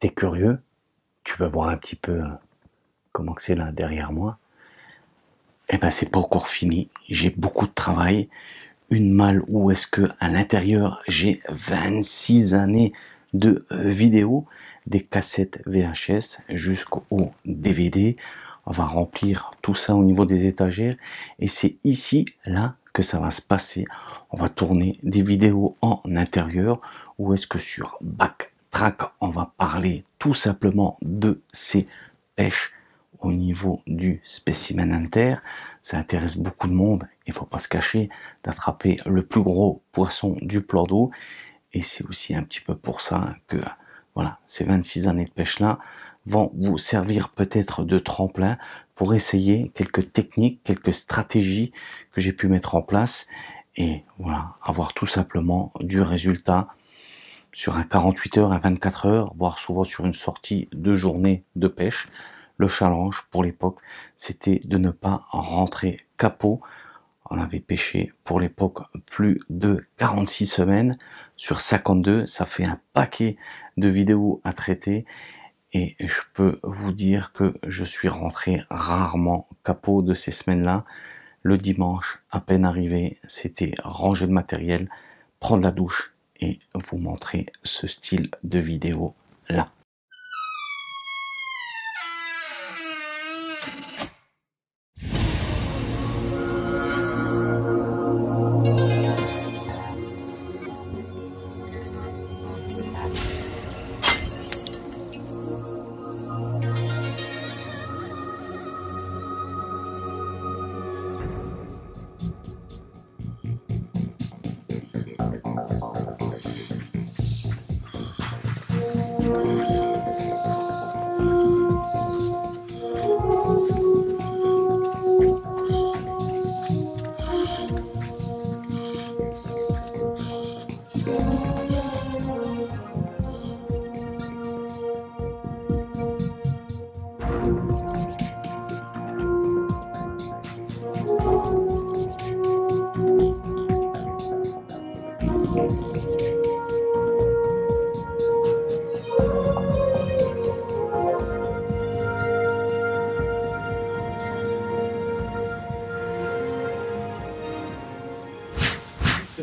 T'es curieux, tu veux voir un petit peu comment que c'est là derrière moi. Eh ben c'est pas encore fini, j'ai beaucoup de travail. Une malle où est-ce que à l'intérieur j'ai 26 années de vidéos, des cassettes VHS jusqu'au DVD. On va remplir tout ça au niveau des étagères et c'est ici, là, que ça va se passer. On va tourner des vidéos en intérieur ou est-ce que sur Backtrack, on va parler tout simplement de ces pêches au niveau du spécimen inter. Ça intéresse beaucoup de monde, il faut pas se cacher, d'attraper le plus gros poisson du plan d'eau. Et c'est aussi un petit peu pour ça que voilà, ces 26 années de pêche là vont vous servir peut-être de tremplin pour essayer quelques techniques, quelques stratégies que j'ai pu mettre en place et voilà, avoir tout simplement du résultat sur un 48 heures, un 24 heures, voire souvent sur une sortie de journée de pêche. Le challenge pour l'époque, c'était de ne pas rentrer capot. On avait pêché pour l'époque plus de 46 semaines sur 52. Ça fait un paquet de vidéos à traiter. Et je peux vous dire que je suis rentré rarement capot de ces semaines-là. Le dimanche, à peine arrivé, c'était ranger le matériel, prendre la douche et vous montrer ce style de vidéo là.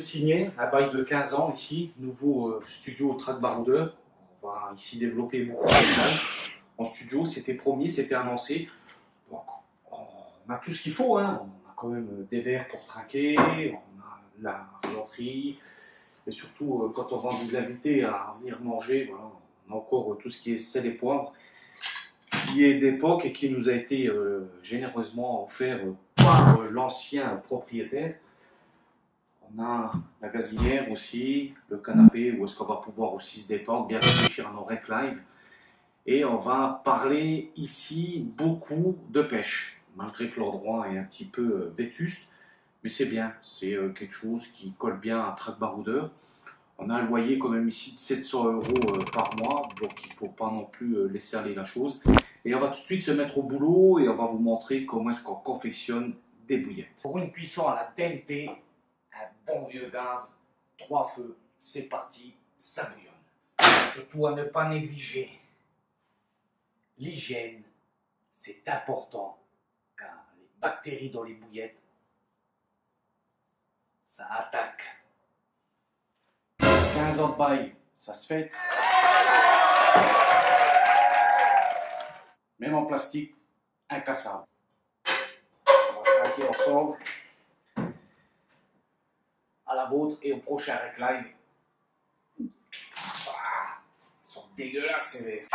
Signé un bail de 15 ans ici, nouveau studio au Track Baroudeur. On va ici développer beaucoup de choses en studio. C'était premier, c'était annoncé. Donc, on a tout ce qu'il faut. Hein. On a quand même des verres pour trinquer, on a la relanterie. Et surtout, quand on va vous inviter à venir manger, voilà, on a encore tout ce qui est sel et poivre, qui est d'époque et qui nous a été généreusement offert par l'ancien propriétaire. On a la gazinière aussi, le canapé où est-ce qu'on va pouvoir aussi se détendre, bien réfléchir à nos rec live. Et on va parler ici beaucoup de pêche, malgré que l'endroit est un petit peu vétuste. Mais c'est bien, c'est quelque chose qui colle bien à Track Baroudeur. On a un loyer quand même ici de 700 € par mois, donc il ne faut pas non plus laisser aller la chose. Et on va tout de suite se mettre au boulot et on va vous montrer comment est-ce qu'on confectionne des bouillettes. Pour une cuisson à la TNT, un bon vieux gaz, 3 feux, c'est parti, ça bouillonne. Surtout à ne pas négliger. L'hygiène, c'est important, car les bactéries dans les bouillettes, ça attaque. 15 ans de bail, ça se fête. Même en plastique, incassable. On va craquer ensemble. À la vôtre et au prochain rec live. Ils sont dégueulasses ces verres.